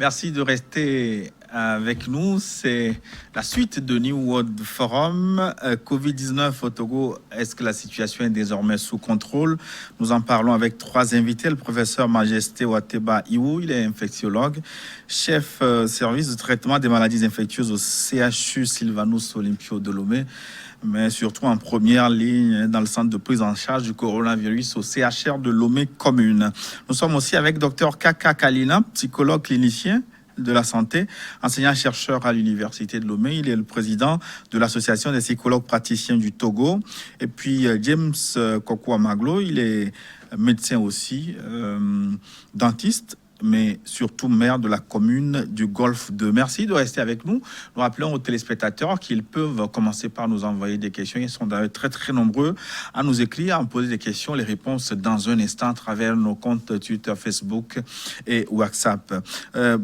Merci de rester avec nous. C'est la suite de New World Forum. Covid-19 au Togo, est-ce que la situation est désormais sous contrôle? Nous en parlons avec trois invités. Le professeur Majesté Wateba Iwu, il est infectiologue, chef service de traitement des maladies infectieuses au CHU Sylvanus Olympio de Lomé, mais surtout en première ligne dans le centre de prise en charge du coronavirus au CHR de Lomé commune. Nous sommes aussi avec Dr Kaka Kalina, psychologue clinicien de la santé, enseignant-chercheur à l'université de Lomé. Il est le président de l'association des psychologues praticiens du Togo. Et puis James Kokwa Maglo, il est médecin aussi, dentiste, mais surtout maire de la commune du Golfe 2. Merci de rester avec nous. Nous rappelons aux téléspectateurs qu'ils peuvent commencer par nous envoyer des questions. Ils sont d'ailleurs très très nombreux à nous écrire, à nous poser des questions. Les réponses dans un instant à travers nos comptes Twitter, Facebook et WhatsApp.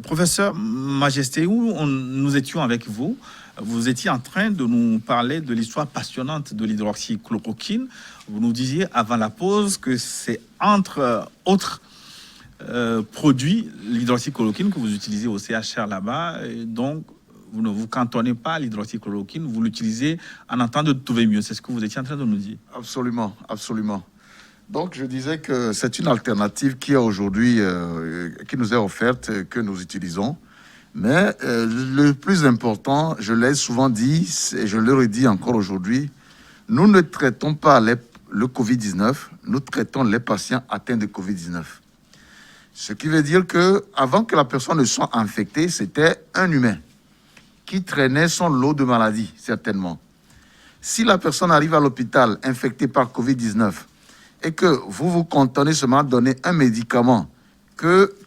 Professeur Majesté, où nous étions avec vous, vous étiez en train de nous parler de l'histoire passionnante de l'hydroxychloroquine. Vous nous disiez avant la pause que c'est entre autres produit, l'hydroxychloroquine que vous utilisez au CHR là-bas, et donc vous ne vous cantonnez pas à l'hydroxychloroquine, vous l'utilisez en attendant de trouver mieux. C'est ce que vous étiez en train de nous dire. Absolument, absolument. Donc je disais que c'est une alternative qui est aujourd'hui, qui nous est offerte, que nous utilisons. Mais le plus important, je l'ai souvent dit, et je le redis encore aujourd'hui, nous ne traitons pas le Covid-19, nous traitons les patients atteints de Covid-19. Ce qui veut dire que avant que la personne ne soit infectée, c'était un humain qui traînait son lot de maladies, certainement. Si la personne arrive à l'hôpital infectée par Covid-19 et que vous vous contentez seulement de donner un médicament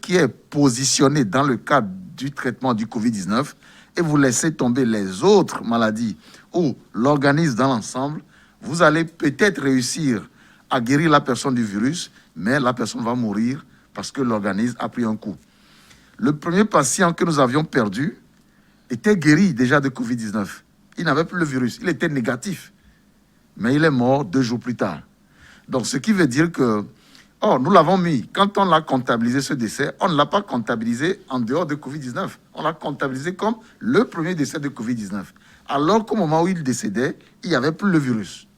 qui est positionné dans le cadre du traitement du Covid-19 et vous laissez tomber les autres maladies ou l'organisme dans l'ensemble, vous allez peut-être réussir à guérir la personne du virus, mais la personne va mourir parce que l'organisme a pris un coup. Le premier patient que nous avions perdu était guéri déjà de Covid-19. Il n'avait plus le virus, il était négatif. Mais il est mort 2 jours plus tard. Donc, ce qui veut dire que, nous l'avons mis. Quand on l'a comptabilisé, ce décès, on ne l'a pas comptabilisé en dehors de Covid-19. On l'a comptabilisé comme le premier décès de Covid-19. Alors qu'au moment où il décédait, il n'y avait plus le virus.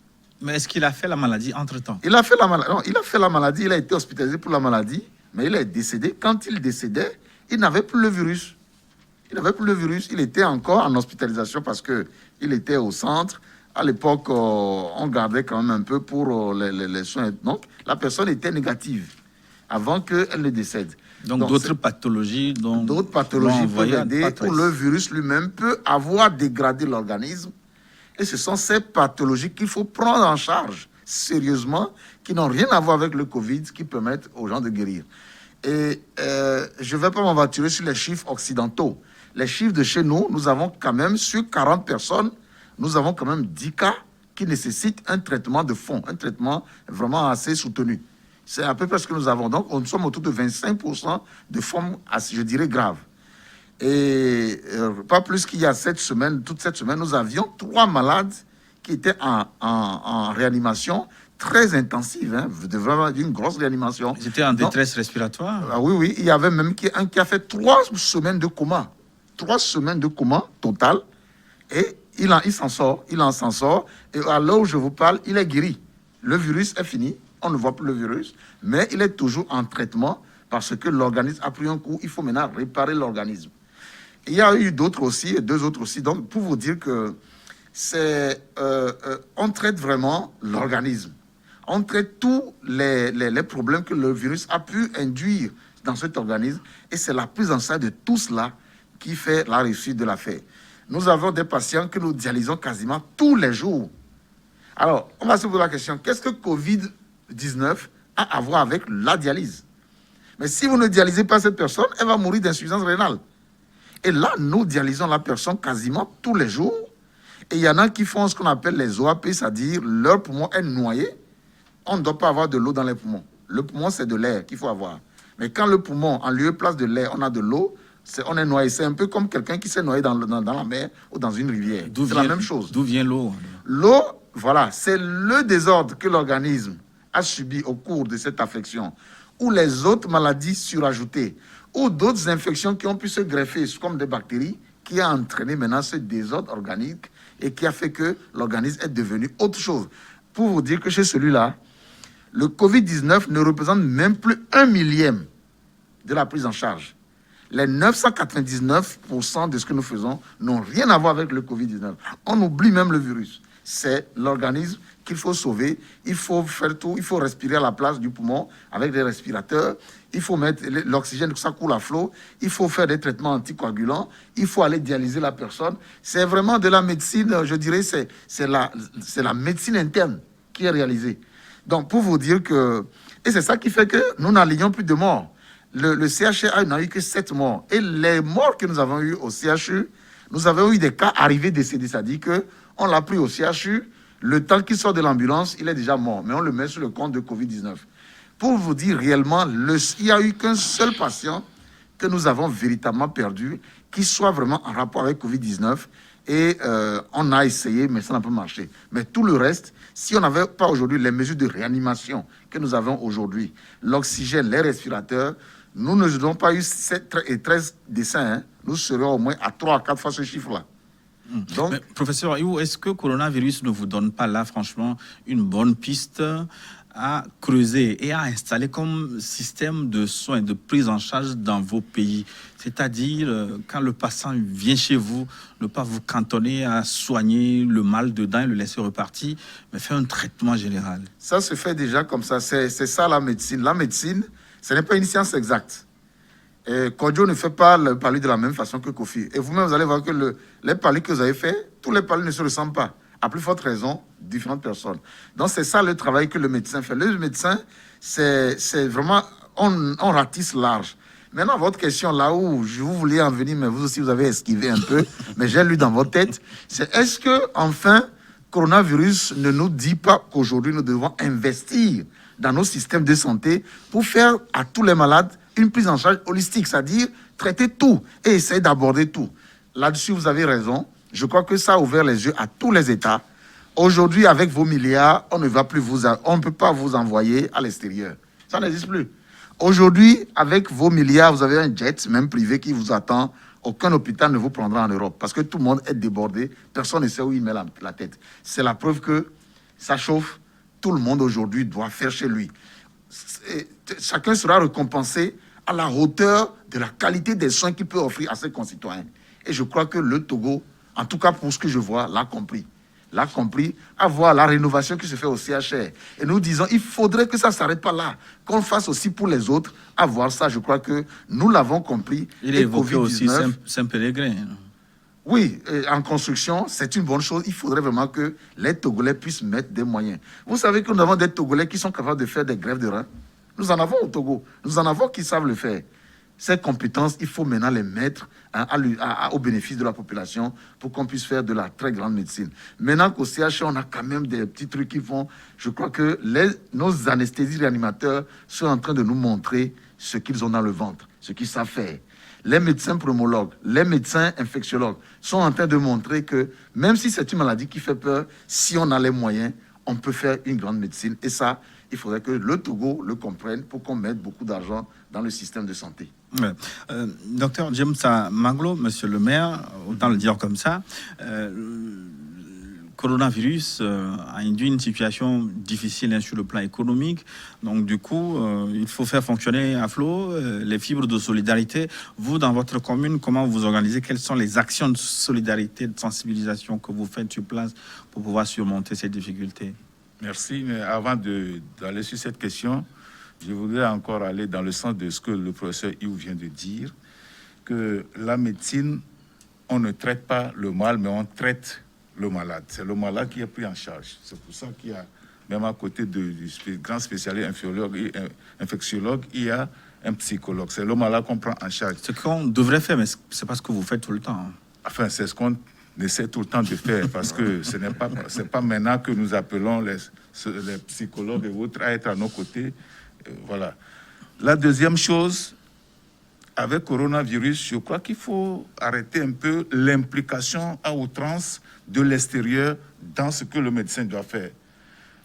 Mais est-ce qu'il a fait la maladie entre-temps? Il a fait la maladie. Non, il a fait la maladie, il a été hospitalisé pour la maladie. Mais il est décédé. Quand il décédait, il n'avait plus le virus. Il n'avait plus le virus. Il était encore en hospitalisation parce qu'il était au centre. À l'époque, on gardait quand même un peu pour les soins. Donc, la personne était négative avant qu'elle ne décède. Donc d'autres pathologies peuvent aider où le virus lui-même peut avoir dégradé l'organisme. Et ce sont ces pathologies qu'il faut prendre en charge sérieusement, qui n'ont rien à voir avec le Covid, qui permettent aux gens de guérir. Et je ne vais pas m'aventurer sur les chiffres occidentaux. Les chiffres de chez nous, nous avons quand même, sur 40 personnes, nous avons quand même 10 cas qui nécessitent un traitement de fond, un traitement vraiment assez soutenu. C'est à peu près ce que nous avons. Donc, nous sommes autour de 25% de formes, je dirais, graves. Et pas plus qu'il y a toute cette semaine, nous avions 3 malades qui étaient en réanimation très intensive, vraiment d'une grosse réanimation. Ils étaient en détresse respiratoire. Oui, il y avait même un qui a fait 3 semaines de coma. 3 semaines de coma total. Et il s'en sort. Et à l'heure où je vous parle, il est guéri. Le virus est fini. On ne voit plus le virus. Mais il est toujours en traitement parce que l'organisme a pris un coup. Il faut maintenant réparer l'organisme. Il y a eu d'autres aussi, 2 autres aussi. Donc, pour vous dire que on traite vraiment l'organisme. On traite tous les problèmes que le virus a pu induire dans cet organisme. Et c'est la prise en charge de tout cela qui fait la réussite de l'affaire. Nous avons des patients que nous dialysons quasiment tous les jours. Alors, on va se poser la question, qu'est-ce que Covid-19 a à voir avec la dialyse? Mais si vous ne dialysez pas cette personne, elle va mourir d'insuffisance rénale. Et là, nous dialysons la personne quasiment tous les jours. Et il y en a qui font ce qu'on appelle les OAP, c'est-à-dire leur poumon est noyé. On ne doit pas avoir de l'eau dans les poumons. Le poumon, c'est de l'air qu'il faut avoir. Mais quand le poumon, en lieu et place de l'air, on a de l'eau, on est noyé. C'est un peu comme quelqu'un qui s'est noyé dans la mer ou dans une rivière. C'est la même chose. D'où vient l'eau? L'eau, voilà, c'est le désordre que l'organisme a subi au cours de cette affection, ou les autres maladies surajoutées, ou d'autres infections qui ont pu se greffer, comme des bactéries, qui a entraîné maintenant ce désordre organique et qui a fait que l'organisme est devenu autre chose. Pour vous dire que chez celui-là, le Covid-19 ne représente même plus 1/1000 de la prise en charge. Les 999% de ce que nous faisons n'ont rien à voir avec le Covid-19. On oublie même le virus. C'est l'organisme qu'il faut sauver. Il faut faire tout. Il faut respirer à la place du poumon avec des respirateurs. Il faut mettre l'oxygène, que ça coule à flot. Il faut faire des traitements anticoagulants. Il faut aller dialyser la personne. C'est vraiment de la médecine, je dirais, c'est la médecine interne qui est réalisée. Donc, pour vous dire que... Et c'est ça qui fait que nous n'alignons plus de morts. Le CHU n'a eu que 7 morts. Et les morts que nous avons eu au CHU, nous avons eu des cas arrivés décédés. C'est-à-dire qu'on l'a pris au CHU, le temps qu'il sort de l'ambulance, il est déjà mort. Mais on le met sur le compte de Covid-19. Pour vous dire réellement, il n'y a eu qu'un seul patient que nous avons véritablement perdu, qui soit vraiment en rapport avec Covid-19. Et on a essayé, mais ça n'a pas marché. Mais tout le reste, si on n'avait pas aujourd'hui les mesures de réanimation que nous avons aujourd'hui, l'oxygène, les respirateurs, nous n'aurions pas eu 7 et 13 décès. Hein. Nous serions au moins à 3 à 4 fois ce chiffre-là. Donc, mais, professeur Ayou, est-ce que le coronavirus ne vous donne pas là, franchement, une bonne piste à creuser et à installer comme système de soins, de prise en charge dans vos pays? C'est-à-dire, quand le patient vient chez vous, ne pas vous cantonner à soigner le mal dedans et le laisser repartir, mais faire un traitement général. Ça se fait déjà comme ça. C'est ça la médecine. La médecine, ce n'est pas une science exacte. Kodjo ne fait pas le pali de la même façon que Kofi. Et vous-même, vous allez voir que les palis que vous avez faits, tous les palis ne se ressemblent pas. À plus forte raison, différentes personnes. Donc, c'est ça le travail que le médecin fait. Le médecin, c'est vraiment... On ratisse large. Maintenant, votre question, là où vous vouliez en venir, mais vous aussi, vous avez esquivé un peu, mais j'ai lu dans votre tête, c'est est-ce que, enfin, coronavirus ne nous dit pas qu'aujourd'hui, nous devons investir dans nos systèmes de santé pour faire à tous les malades une prise en charge holistique, c'est-à-dire traiter tout et essayer d'aborder tout. Là-dessus, vous avez raison. Je crois que ça a ouvert les yeux à tous les États. Aujourd'hui, avec vos milliards, on ne peut pas vous envoyer à l'extérieur. Ça n'existe plus. Aujourd'hui, avec vos milliards, vous avez un jet, même privé, qui vous attend. Aucun hôpital ne vous prendra en Europe parce que tout le monde est débordé. Personne ne sait où il met la tête. C'est la preuve que ça chauffe. Tout le monde aujourd'hui doit faire chez lui. Chacun sera récompensé à la hauteur de la qualité des soins qu'il peut offrir à ses concitoyens. Et je crois que le Togo, en tout cas pour ce que je vois, l'a compris. L'a compris, à voir la rénovation qui se fait au CHR. Et nous disons, il faudrait que ça ne s'arrête pas là, qu'on fasse aussi pour les autres, à voir ça. Je crois que nous l'avons compris. Il est évoqué aussi Saint-Pélegrin. Oui, en construction, c'est une bonne chose. Il faudrait vraiment que les Togolais puissent mettre des moyens. Vous savez que nous avons des Togolais qui sont capables de faire des grèves de reins. Nous en avons au Togo. Nous en avons qui savent le faire. Ces compétences, il faut maintenant les mettre au bénéfice de la population pour qu'on puisse faire de la très grande médecine. Maintenant qu'au CHU, on a quand même des petits trucs qui font. Je crois que nos anesthésistes réanimateurs sont en train de nous montrer ce qu'ils ont dans le ventre, ce qu'ils savent faire. Les médecins pneumologues, les médecins infectiologues sont en train de montrer que même si c'est une maladie qui fait peur, si on a les moyens, on peut faire une grande médecine. Et ça, il faudrait que le Togo le comprenne pour qu'on mette beaucoup d'argent dans le système de santé. Ouais. Docteur James Manglo, monsieur le maire, autant le dire comme ça, le coronavirus a induit une situation difficile sur le plan économique. Donc, du coup, il faut faire fonctionner à flot les fibres de solidarité. Vous, dans votre commune, comment vous organisez? Quelles sont les actions de solidarité, de sensibilisation que vous faites sur place pour pouvoir surmonter ces difficultés? Merci. Mais avant d'aller sur cette question, je voudrais encore aller dans le sens de ce que le professeur Iou vient de dire, que la médecine, on ne traite pas le mal, mais on traite le malade. C'est le malade qui est pris en charge. C'est pour ça qu'il y a, même à côté du grand spécialiste infectiologue, il y a un psychologue. C'est le malade qu'on prend en charge. Ce qu'on devrait faire, mais ce n'est pas ce que vous faites tout le temps. Enfin, c'est ce qu'on essaie tout le temps de faire, parce que ce n'est pas maintenant que nous appelons les psychologues et autres à être à nos côtés. Voilà. La deuxième chose, avec coronavirus, je crois qu'il faut arrêter un peu l'implication à outrance de l'extérieur dans ce que le médecin doit faire.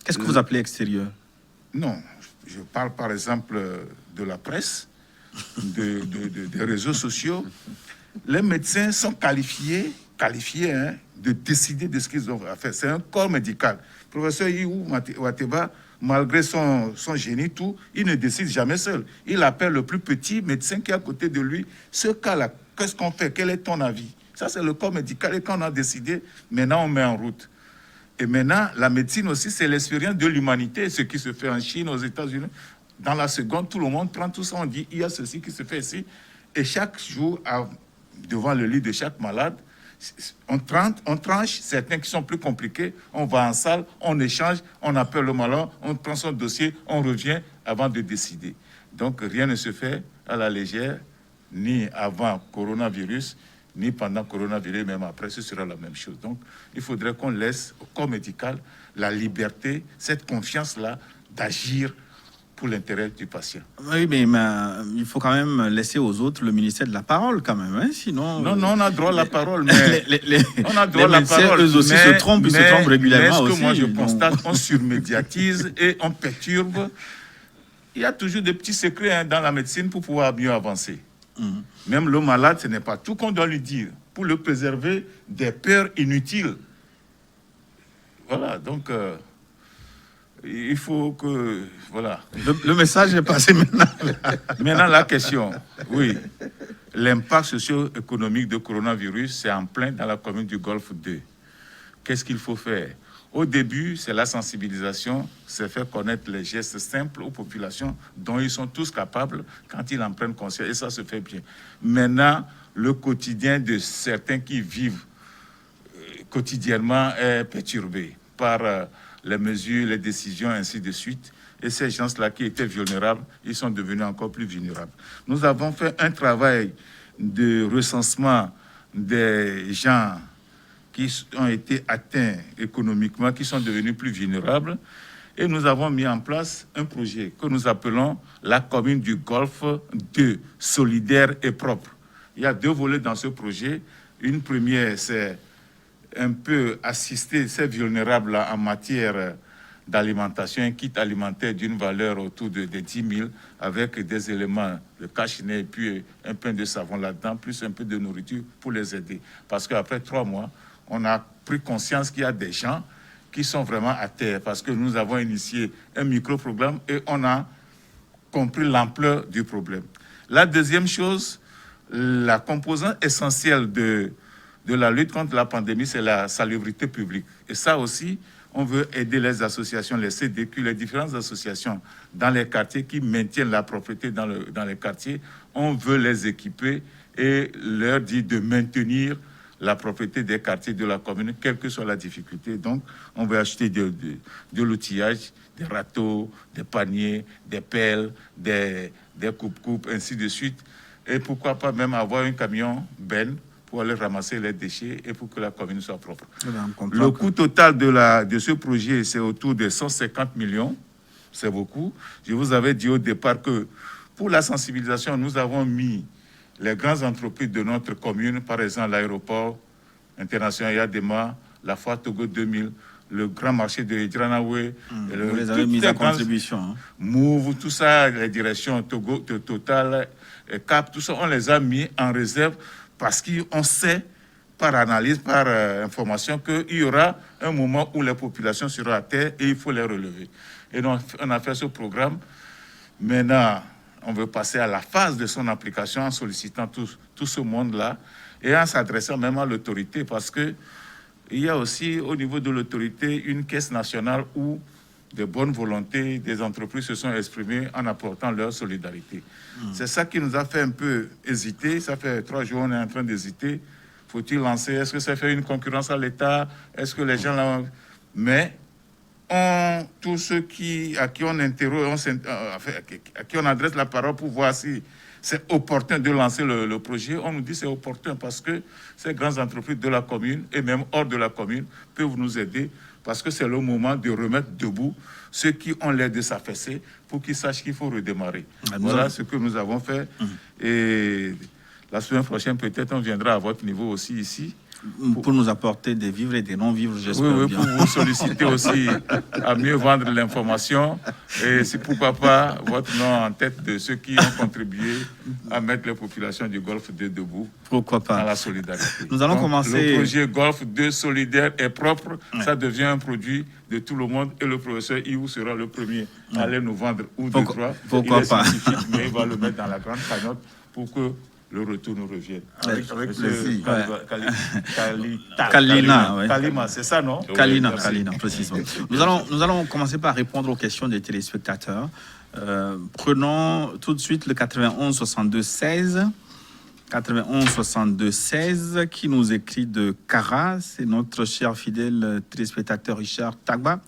Qu'est-ce que vous appelez extérieur? Non, je parle par exemple de la presse. des réseaux sociaux, les médecins sont qualifiés de décider de ce qu'ils ont à faire. C'est un corps médical. Le professeur Iou Wateba, malgré son génie, tout, il ne décide jamais seul. Il appelle le plus petit médecin qui est à côté de lui. Ce cas-là, qu'est-ce qu'on fait? Quel est ton avis? Ça, c'est le corps médical. Et quand on a décidé, maintenant, on met en route. Et maintenant, la médecine aussi, c'est l'expérience de l'humanité, ce qui se fait en Chine, aux États-Unis. Dans la seconde, tout le monde prend tout ça, on dit, il y a ceci qui se fait ici. Et chaque jour, devant le lit de chaque malade, on tranche, certains qui sont plus compliqués, on va en salle, on échange, on appelle le malade, on prend son dossier, on revient avant de décider. Donc, rien ne se fait à la légère, ni avant coronavirus, ni pendant coronavirus, même après, ce sera la même chose. Donc, il faudrait qu'on laisse au corps médical la liberté, cette confiance-là d'agir pour l'intérêt du patient. Oui, mais il faut quand même laisser aux autres le ministère de la parole, quand même. Hein, sinon, non, on a droit à la parole, mais on a droit à la parole. Eux aussi se trompent, ils se trompent régulièrement mais aussi. Moi, je constate qu'on surmédiatise et on perturbe. Il y a toujours des petits secrets dans la médecine pour pouvoir mieux avancer. Même le malade, ce n'est pas tout qu'on doit lui dire pour le préserver des peurs inutiles. Voilà, donc il faut que... Voilà. Le message est passé maintenant. Maintenant, la question, oui. L'impact socio-économique du coronavirus, c'est en plein dans la commune du Golfe 2. Qu'est-ce qu'il faut faire? Au début, c'est la sensibilisation, c'est faire connaître les gestes simples aux populations dont ils sont tous capables quand ils en prennent conscience. Et ça se fait bien. Maintenant, le quotidien de certains qui vivent quotidiennement est perturbé par les mesures, les décisions, ainsi de suite. Et ces gens-là qui étaient vulnérables, ils sont devenus encore plus vulnérables. Nous avons fait un travail de recensement des gens qui ont été atteints économiquement, qui sont devenus plus vulnérables. Et nous avons mis en place un projet que nous appelons la commune du Golfe 2, solidaire et propre. Il y a 2 volets dans ce projet. Une première, c'est un peu assister ces vulnérables-là en matière d'alimentation, un kit alimentaire d'une valeur autour de 10 000 avec des éléments de cache-nez et puis un pain de savon là-dedans, plus un peu de nourriture pour les aider. Parce qu'après 3 mois, on a pris conscience qu'il y a des gens qui sont vraiment à terre parce que nous avons initié un micro-programme et on a compris l'ampleur du problème. La deuxième chose, la composante essentielle de la lutte contre la pandémie, c'est la salubrité publique. Et ça aussi, on veut aider les associations, les CDQ, les différentes associations dans les quartiers qui maintiennent la propriété dans les quartiers. On veut les équiper et leur dire de maintenir la propriété des quartiers de la commune, quelle que soit la difficulté. Donc, on veut acheter de l'outillage, des râteaux, des paniers, des pelles, des coupes-coupes, ainsi de suite. Et pourquoi pas même avoir un camion benne pour aller ramasser les déchets et pour que la commune soit propre. Le coût total de ce projet, c'est autour de 150 millions. C'est beaucoup. Je vous avais dit au départ que pour la sensibilisation, nous avons mis les grandes entreprises de notre commune, par exemple l'aéroport international Yadema, la Foire Togo 2000, le grand marché de Hidranaoué. Vous les avez mis en contribution. Hein. Move, tout ça, les directions Togo, Total, Cap, tout ça, on les a mis en réserve parce qu'on sait, par analyse, par information, qu'il y aura un moment où les populations seront à terre et il faut les relever. Et donc, on a fait ce programme. Maintenant, on veut passer à la phase de son application en sollicitant tout ce monde-là et en s'adressant même à l'autorité parce qu'il y a aussi au niveau de l'autorité une caisse nationale où de bonnes volontés des entreprises se sont exprimées en apportant leur solidarité. C'est ça qui nous a fait un peu hésiter. Ça fait 3 jours on est en train d'hésiter. Faut-il lancer? Est-ce que ça fait une concurrence à l'État? Est-ce que les gens là... Mais tous ceux à qui on interroge, à qui on adresse la parole pour voir si c'est opportun de lancer le projet, on nous dit c'est opportun parce que ces grandes entreprises de la commune et même hors de la commune peuvent nous aider parce que c'est le moment de remettre debout ceux qui ont l'air de s'affaisser pour qu'ils sachent qu'il faut redémarrer. Voilà ce que nous avons fait. Et la semaine prochaine, peut-être, on viendra à votre niveau aussi ici. Pour nous apporter des vivres et des non-vivres, j'espère Oui, bien. pour vous solliciter aussi à mieux vendre l'information. Et c'est pourquoi pas votre nom en tête de ceux qui ont contribué à mettre les populations du Golfe 2 debout. Pourquoi Dans pas. la solidarité. Nous allons Donc, commencer. Le projet Golfe 2 solidaire est propre. Ça devient un produit de tout le monde. Et le professeur Iou sera le premier à aller nous vendre ou deux, trois. Pourquoi pas. Scientifique, mais il va le mettre dans la grande cagnotte pour que le retour nous revienne. Avec plaisir. Kalina, ouais. Kalima, c'est ça, non? Kalina, Merci. Kalina, précisément. Nous allons commencer par répondre aux questions des téléspectateurs. Prenons tout de suite le 91 62 16. 91 62 16 qui nous écrit de Cara. C'est notre cher fidèle téléspectateur Richard Tagba,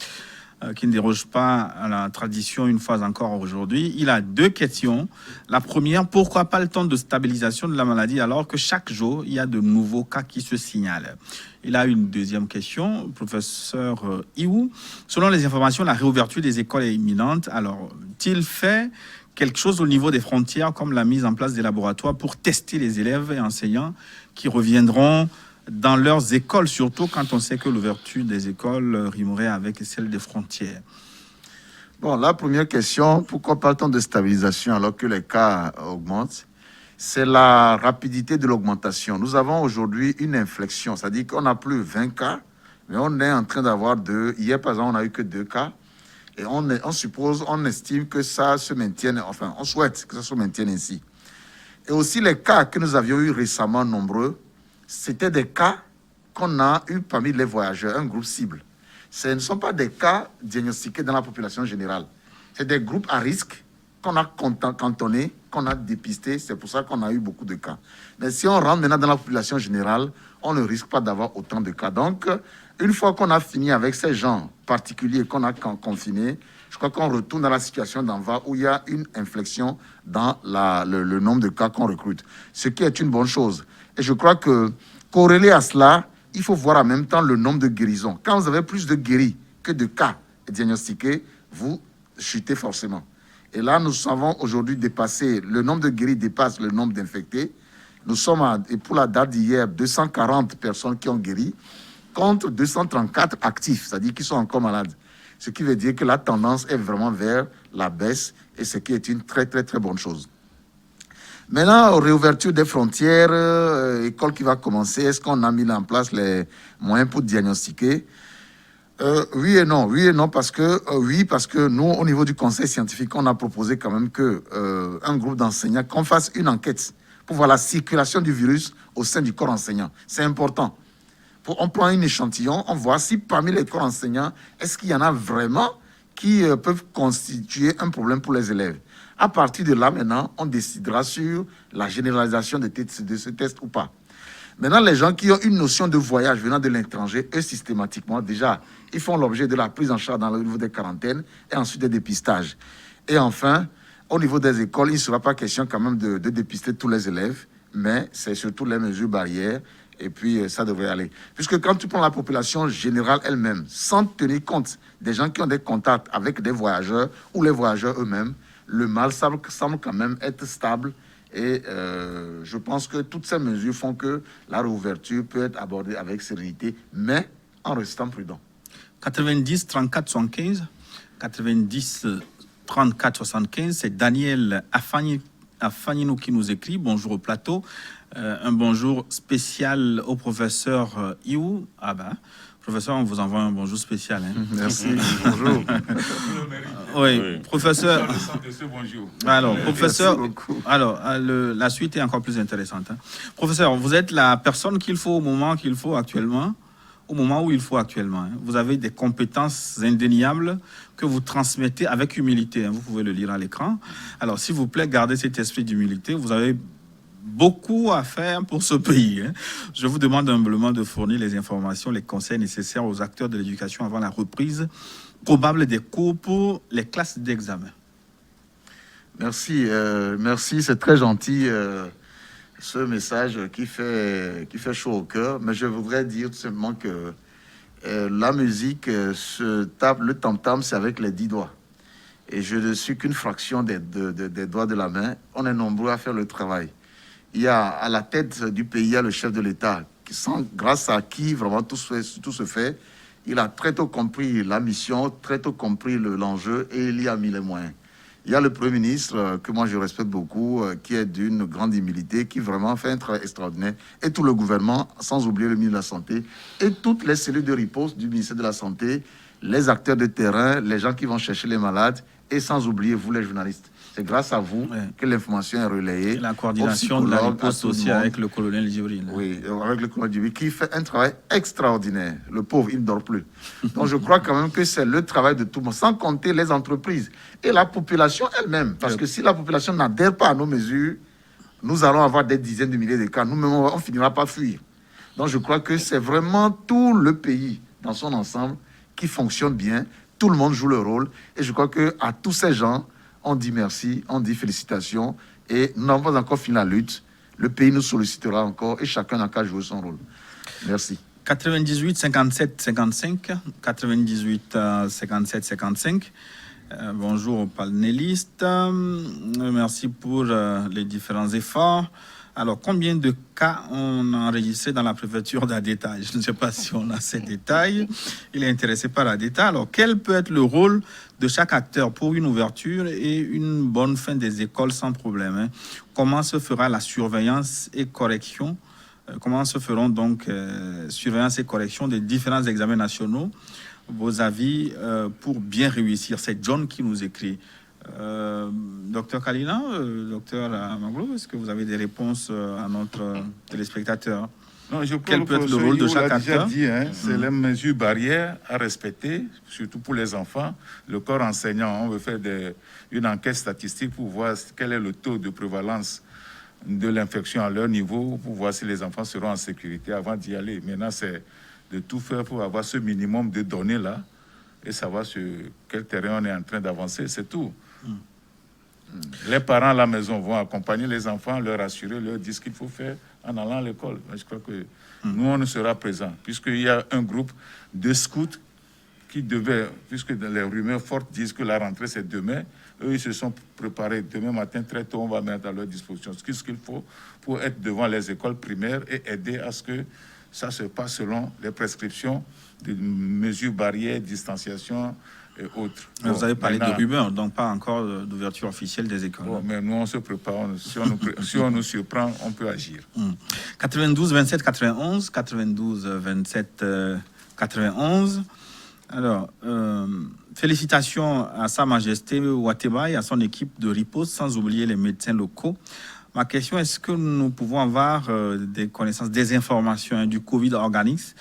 qui ne déroge pas à la tradition une fois encore aujourd'hui. Il a deux questions. La première, pourquoi pas le temps de stabilisation de la maladie alors que chaque jour, il y a de nouveaux cas qui se signalent? Il a une deuxième question, professeur Iou. Selon les informations, la réouverture des écoles est imminente. Alors, t-il fait quelque chose au niveau des frontières, comme la mise en place des laboratoires pour tester les élèves et enseignants qui reviendront dans leurs écoles, surtout quand on sait que l'ouverture des écoles rimerait avec celle des frontières? Bon, la première question, pourquoi pas le temps de stabilisation alors que les cas augmentent? C'est la rapidité de l'augmentation. Nous avons aujourd'hui une inflexion, c'est-à-dire qu'on n'a plus 20 cas, mais on est en train d'avoir 2. Hier, par exemple, on n'a eu que 2 cas. Et on estime que ça se maintienne, enfin, on souhaite que ça se maintienne ainsi. Et aussi, les cas que nous avions eu récemment nombreux, c'était des cas qu'on a eu parmi les voyageurs, un groupe cible. Ce ne sont pas des cas diagnostiqués dans la population générale. C'est des groupes à risque qu'on a cantonnés, qu'on a dépistés. C'est pour ça qu'on a eu beaucoup de cas. Mais si on rentre maintenant dans la population générale, on ne risque pas d'avoir autant de cas. Donc, une fois qu'on a fini avec ces gens particuliers qu'on a confinés, je crois qu'on retourne dans la situation d'en bas où il y a une inflexion dans le nombre de cas qu'on recrute, ce qui est une bonne chose. Et je crois que, corrélé à cela, il faut voir en même temps le nombre de guérisons. Quand vous avez plus de guéris que de cas diagnostiqués, vous chutez forcément. Et là, nous avons aujourd'hui dépassé, le nombre de guéris dépasse le nombre d'infectés. Nous sommes, et pour la date d'hier, 240 personnes qui ont guéri, contre 234 actifs, c'est-à-dire qui sont encore malades. Ce qui veut dire que la tendance est vraiment vers la baisse, et ce qui est une très, très, très bonne chose. Maintenant, réouverture des frontières, école qui va commencer, est-ce qu'on a mis en place les moyens pour diagnostiquer? Oui et non, parce que nous, au niveau du conseil scientifique, on a proposé quand même qu'un groupe d'enseignants, qu'on fasse une enquête pour voir la circulation du virus au sein du corps enseignant. C'est important. On prend un échantillon, on voit si parmi les corps enseignants, est-ce qu'il y en a vraiment qui peuvent constituer un problème pour les élèves. À partir de là, maintenant, on décidera sur la généralisation de ce test ou pas. Maintenant, les gens qui ont une notion de voyage venant de l'étranger, eux, systématiquement, déjà, ils font l'objet de la prise en charge dans le niveau des quarantaines et ensuite des dépistages. Et enfin, au niveau des écoles, il ne sera pas question quand même de dépister tous les élèves, mais c'est surtout les mesures barrières, et puis ça devrait aller. Puisque quand tu prends la population générale elle-même, sans tenir compte des gens qui ont des contacts avec des voyageurs ou les voyageurs eux-mêmes, le mal semble quand même être stable. Et je pense que toutes ces mesures font que la réouverture peut être abordée avec sérénité, mais en restant prudent. 90 34 75, 90 34 75, c'est Daniel Afaninou qui nous écrit. Bonjour au plateau. Un bonjour spécial au professeur Iou. Ah ben, professeur, on vous envoie un bonjour spécial. Hein. Merci. Bonjour. Oui, professeur. Alors, professeur. Alors, la suite est encore plus intéressante. Hein. Professeur, vous êtes la personne qu'il faut au moment qu'il faut actuellement. Au moment où il faut actuellement. Hein. Vous avez des compétences indéniables que vous transmettez avec humilité. Hein. Vous pouvez le lire à l'écran. Alors, s'il vous plaît, gardez cet esprit d'humilité. Vous avez beaucoup à faire pour ce pays. Hein. Je vous demande humblement de fournir les informations, les conseils nécessaires aux acteurs de l'éducation avant la reprise probable des cours pour les classes d'examen. Merci, merci, c'est très gentil ce message qui fait chaud au cœur. Mais je voudrais dire tout simplement que la musique se tape, le tam-tam, c'est avec les 10 doigts. Et je ne suis qu'une fraction des doigts de la main. On est nombreux à faire le travail. Il y a à la tête du pays, il y a le chef de l'État grâce à qui vraiment tout se fait. Il a très tôt compris la mission, très tôt compris l'enjeu et il y a mis les moyens. Il y a le Premier ministre, que moi je respecte beaucoup, qui est d'une grande humilité, qui vraiment fait un travail extraordinaire. Et tout le gouvernement, sans oublier le ministre de la Santé, et toutes les cellules de riposte du ministère de la Santé, les acteurs de terrain, les gens qui vont chercher les malades, et sans oublier vous les journalistes. C'est grâce à vous que l'information est relayée. Et la coordination de la riposte aussi avec le colonel Djibril. Oui, avec le colonel Djibril, qui fait un travail extraordinaire. Le pauvre, il ne dort plus. Donc je crois quand même que c'est le travail de tout le monde, sans compter les entreprises et la population elle-même. Parce que si la population n'adhère pas à nos mesures, nous allons avoir des dizaines de milliers de cas. Nous-mêmes, on finira par fuir. Donc je crois que c'est vraiment tout le pays dans son ensemble qui fonctionne bien. Tout le monde joue le rôle. Et je crois qu'à tous ces gens, on dit merci, on dit félicitations. Et nous n'avons pas encore fini la lutte. Le pays nous sollicitera encore et chacun n'a qu'à jouer son rôle. Merci. 98 57 55, 98 57 55. Bonjour aux panélistes. Merci pour les différents efforts. Alors, combien de cas on a enregistré dans la préfecture d'Adéta? Je ne sais pas si on a ces détails. Il est intéressé par Adéta. Alors, quel peut être le rôle de chaque acteur pour une ouverture et une bonne fin des écoles sans problème? Comment se fera la surveillance et correction? Comment se feront donc surveillance et correction des différents examens nationaux? Vos avis pour bien réussir? C'est John qui nous écrit. Docteur Kalina, docteur Amaglou, est-ce que vous avez des réponses à notre téléspectateur? Non, je Quel peut être le rôle de chaque acteur? C'est les mesures barrières à respecter, surtout pour les enfants. Le corps enseignant, on veut faire une enquête statistique pour voir quel est le taux de prévalence de l'infection à leur niveau, pour voir si les enfants seront en sécurité avant d'y aller. Maintenant, c'est de tout faire pour avoir ce minimum de données-là et savoir sur quel terrain on est en train d'avancer, c'est tout. Les parents à la maison vont accompagner les enfants, leur assurer, leur dire ce qu'il faut faire en allant à l'école. Je crois que nous, on sera présents, puisqu'il y a un groupe de scouts qui devait, puisque les rumeurs fortes disent que la rentrée c'est demain, eux ils se sont préparés demain matin très tôt, on va mettre à leur disposition ce qu'il faut pour être devant les écoles primaires et aider à ce que ça se passe selon les prescriptions de mesures barrières, distanciation et autres. Vous avez parlé de rumeurs, donc pas encore d'ouverture officielle des écoles. Mais nous, on se prépare. Si on nous surprend, on peut agir. 92 27 91, 92 27 91. Alors, félicitations à Sa Majesté Ouatteba et à son équipe de riposte, sans oublier les médecins locaux. Ma question, est-ce que nous pouvons avoir des connaissances, des informations du Covid organique,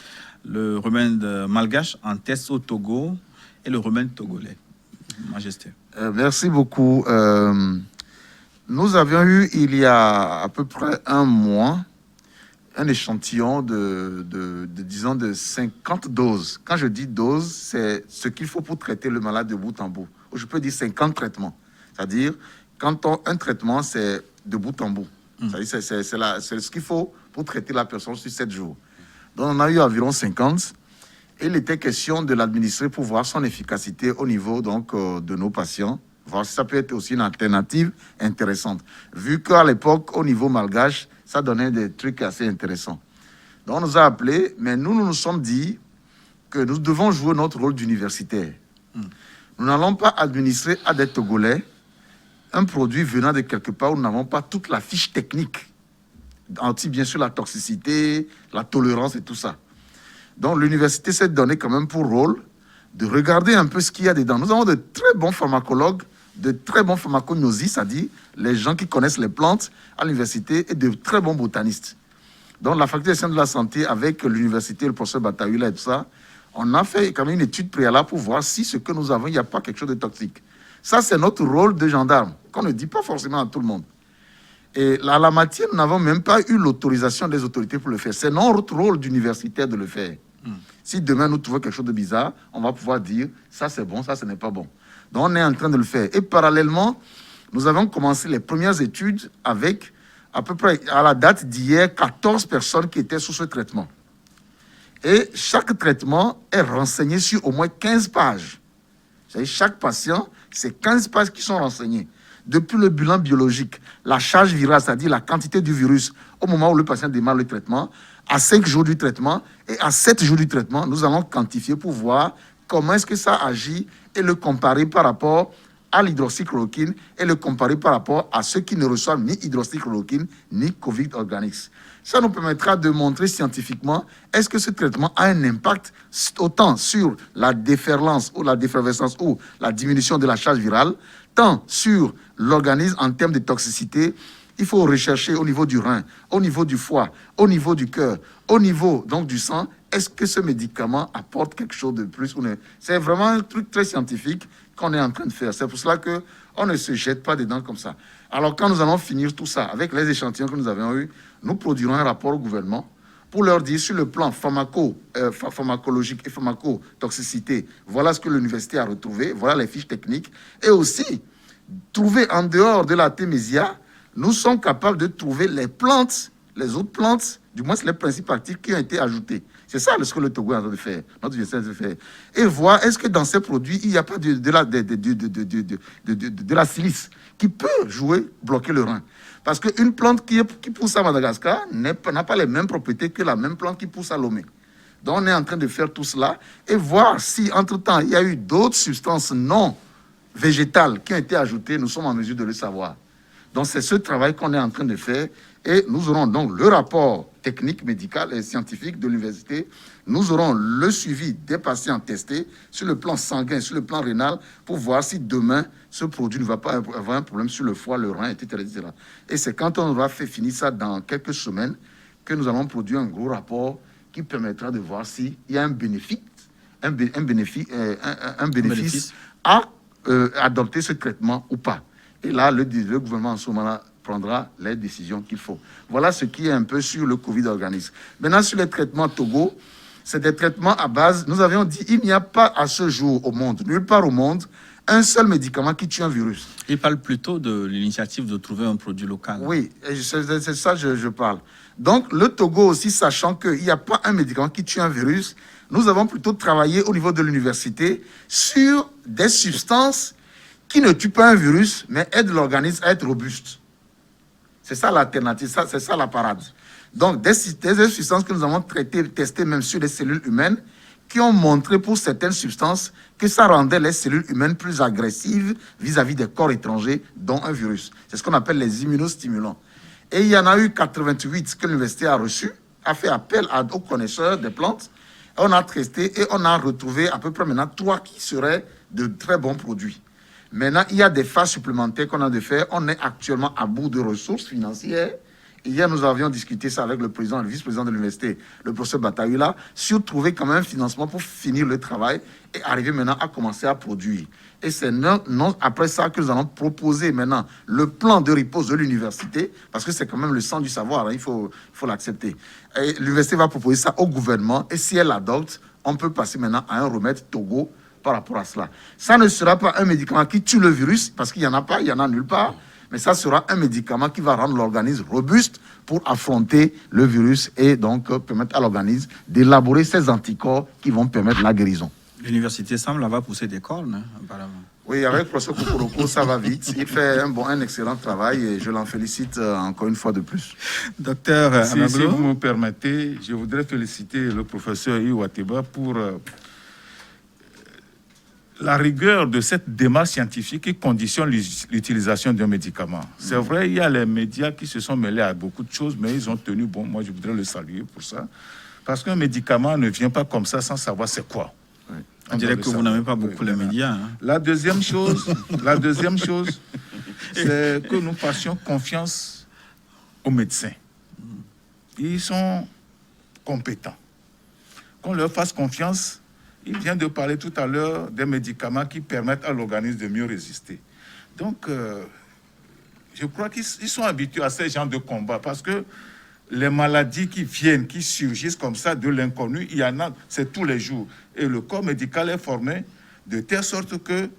le remède malgache en test au Togo et le remède togolais? Majesté. Merci beaucoup. Nous avions eu, il y a à peu près un mois, un échantillon disons, de 50 doses. Quand je dis doses, c'est ce qu'il faut pour traiter le malade de bout en bout. Je peux dire 50 traitements. C'est-à-dire, un traitement, c'est de bout en bout. C'est ce qu'il faut pour traiter la personne sur 7 jours. Donc, on a eu environ 50. Et il était question de l'administrer pour voir son efficacité au niveau donc, de nos patients, voir si ça peut être aussi une alternative intéressante. Vu qu'à l'époque, au niveau malgache, ça donnait des trucs assez intéressants. Donc, on nous a appelés, mais nous nous sommes dit que nous devons jouer notre rôle d'universitaire. Nous n'allons pas administrer à des Togolais un produit venant de quelque part où nous n'avons pas toute la fiche technique, bien sûr la toxicité, la tolérance et tout ça. Donc, l'université s'est donnée quand même pour rôle de regarder un peu ce qu'il y a dedans. Nous avons de très bons pharmacologues, de très bons pharmacognosistes, c'est-à-dire les gens qui connaissent les plantes à l'université, et de très bons botanistes. Donc, la faculté des sciences de la santé, avec l'université, le professeur Bataoula et tout ça, on a fait quand même une étude préalable pour voir si ce que nous avons, il n'y a pas quelque chose de toxique. Ça, c'est notre rôle de gendarme, qu'on ne dit pas forcément à tout le monde. Et à la matière, nous n'avons même pas eu l'autorisation des autorités pour le faire. C'est notre rôle d'universitaire de le faire. Si demain nous trouvons quelque chose de bizarre, on va pouvoir dire ça c'est bon, ça ce n'est pas bon. Donc on est en train de le faire. Et parallèlement, nous avons commencé les premières études avec à peu près à la date d'hier 14 personnes qui étaient sous ce traitement. Et chaque traitement est renseigné sur au moins 15 pages. C'est-à-dire chaque patient, c'est 15 pages qui sont renseignées. Depuis le bilan biologique, la charge virale, c'est-à-dire la quantité du virus au moment où le patient démarre le traitement, à 5 jours du traitement et à 7 jours du traitement, nous allons quantifier pour voir comment est-ce que ça agit et le comparer par rapport à l'hydroxychloroquine et le comparer par rapport à ceux qui ne reçoivent ni hydroxychloroquine ni Covid Organics. Ça nous permettra de montrer scientifiquement est-ce que ce traitement a un impact autant sur la déferlance ou la défervescence ou la diminution de la charge virale, tant sur l'organisme en termes de toxicité. Il faut rechercher au niveau du rein, au niveau du foie, au niveau du cœur, au niveau donc du sang. Est-ce que ce médicament apporte quelque chose de plus ou non? C'est vraiment un truc très scientifique qu'on est en train de faire. C'est pour cela qu'on ne se jette pas dedans comme ça. Alors, quand nous allons finir tout ça, avec les échantillons que nous avons eus, nous produirons un rapport au gouvernement pour leur dire sur le plan pharmacologique et pharmacotoxicité, voilà ce que l'université a retrouvé, voilà les fiches techniques. Et aussi, trouver en dehors de la Artémisia, nous sommes capables de trouver les plantes, les autres plantes, du moins les principes actifs qui ont été ajoutés. C'est ça ce que le Togo est en train de faire, notre université de faire. Et voir est-ce que dans ces produits, il n'y a pas de la silice qui peut bloquer le rein. Parce qu'une plante qui pousse à Madagascar n'a pas les mêmes propriétés que la même plante qui pousse à Lomé. Donc on est en train de faire tout cela et voir si entre-temps il y a eu d'autres substances non végétales qui ont été ajoutées, nous sommes en mesure de le savoir. Donc c'est ce travail qu'on est en train de faire et nous aurons donc le rapport technique, médical et scientifique de l'université. Nous aurons le suivi des patients testés sur le plan sanguin, sur le plan rénal pour voir si demain ce produit ne va pas avoir un problème sur le foie, le rein, etc. etc. Et c'est quand on aura fait finir ça dans quelques semaines que nous allons produire un gros rapport qui permettra de voir s'il y a un bénéfice à adopter ce traitement ou pas. Et là, le gouvernement en ce moment-là prendra les décisions qu'il faut. Voilà ce qui est un peu sur le Covid organisme. Maintenant, sur les traitements Togo, c'est des traitements à base. Nous avions dit il n'y a pas à ce jour au monde, nulle part au monde, un seul médicament qui tue un virus. Il parle plutôt de l'initiative de trouver un produit local. Oui, c'est ça que je parle. Donc, le Togo aussi, sachant qu'il n'y a pas un médicament qui tue un virus, nous avons plutôt travaillé au niveau de l'université sur des substances qui ne tuent pas un virus, mais aident l'organisme à être robuste. C'est ça l'alternative, c'est ça la parade. Donc, des substances que nous avons testées même sur les cellules humaines, qui ont montré pour certaines substances que ça rendait les cellules humaines plus agressives vis-à-vis des corps étrangers, dont un virus. C'est ce qu'on appelle les immunostimulants. Et il y en a eu 88 que l'université a reçu, a fait appel aux connaisseurs des plantes. On a testé et on a retrouvé à peu près maintenant 3 qui seraient de très bons produits. Maintenant, il y a des phases supplémentaires qu'on a de faire. On est actuellement à bout de ressources financières. Hier, nous avions discuté ça avec le président et le vice-président de l'université, le professeur Bataïla, sur trouver quand même un financement pour finir le travail et arriver maintenant à commencer à produire. Et c'est non après ça que nous allons proposer maintenant le plan de repose de l'université, parce que c'est quand même le sang du savoir, hein, il faut l'accepter. Et l'université va proposer ça au gouvernement, et si elle l'adopte, on peut passer maintenant à un remède Togo par rapport à cela. Ça ne sera pas un médicament qui tue le virus, parce qu'il n'y en a pas, il n'y en a nulle part, mais ça sera un médicament qui va rendre l'organisme robuste pour affronter le virus et donc permettre à l'organisme d'élaborer ces anticorps qui vont permettre la guérison. L'université semble avoir poussé des cornes, hein, apparemment. Oui, avec le professeur Kokoroko, ça va vite. Il fait un excellent travail et je l'en félicite encore une fois de plus. Docteur si vous me permettez, je voudrais féliciter le professeur Iwateba pour la rigueur de cette démarche scientifique qui conditionne l'utilisation d'un médicament. C'est vrai, il y a les médias qui se sont mêlés à beaucoup de choses, mais ils ont tenu bon. Moi, je voudrais le saluer pour ça. Parce qu'un médicament ne vient pas comme ça sans savoir c'est quoi. Oui. On dirait que vous n'aimez pas beaucoup les médias. Hein. La deuxième chose, c'est que nous fassions confiance aux médecins. Ils sont compétents. Qu'on leur fasse confiance. Il vient de parler tout à l'heure des médicaments qui permettent à l'organisme de mieux résister. Donc, je crois qu'ils sont habitués à ces genres de combats parce que les maladies qui viennent, qui surgissent comme ça de l'inconnu, il y en a, c'est tous les jours. Et le corps médical est formé de telle sorte que,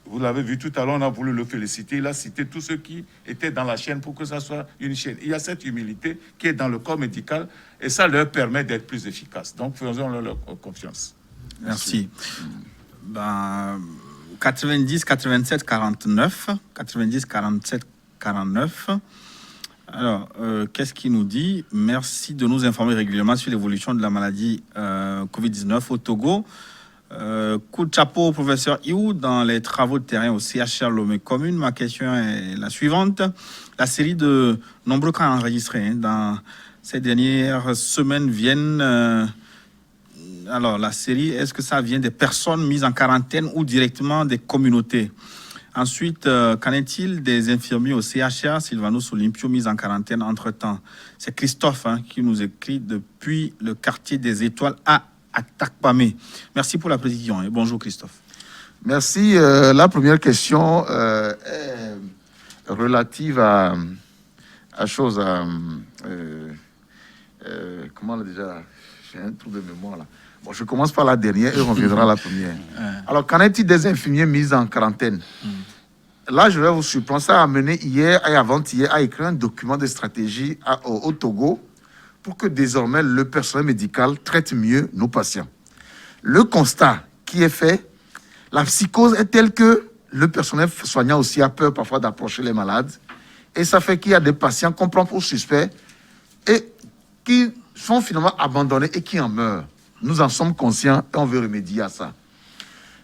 vous l'avez vu tout à l'heure, on a voulu le féliciter, il a cité tous ceux qui étaient dans la chaîne pour que ça soit une chaîne. Il y a cette humilité qui est dans le corps médical et ça leur permet d'être plus efficaces. Donc, faisons-leur confiance. Merci. 90, 87, 49, 90, 47, 49. Alors, qu'est-ce qu'il nous dit? Merci de nous informer régulièrement sur l'évolution de la maladie Covid-19 au Togo. Coup de chapeau au professeur Iou dans les travaux de terrain au CHR Lomé Commune. Ma question est la suivante. La série de nombreux cas enregistrés dans ces dernières semaines viennent... alors, la série, est-ce que ça vient des personnes mises en quarantaine ou directement des communautés? Ensuite, qu'en est-il des infirmiers au CHR Sylvanus Olympio mis en quarantaine entre-temps? C'est Christophe qui nous écrit depuis le quartier des Étoiles à Takpamé. Merci pour la précision et bonjour Christophe. Merci. La première question est relative à chose comment on l'a déjà... J'ai un trou de mémoire là. Bon, je commence par la dernière et on reviendra à la première. Alors, qu'en est-il des infirmiers mis en quarantaine? Là, je vais vous surprendre. Ça a amené hier et avant-hier à écrire un document de stratégie au Togo pour que désormais le personnel médical traite mieux nos patients. Le constat qui est fait, la psychose est telle que le personnel soignant aussi a peur parfois d'approcher les malades. Et ça fait qu'il y a des patients qu'on prend pour suspects et qui sont finalement abandonnés et qui en meurent. Nous en sommes conscients et on veut remédier à ça.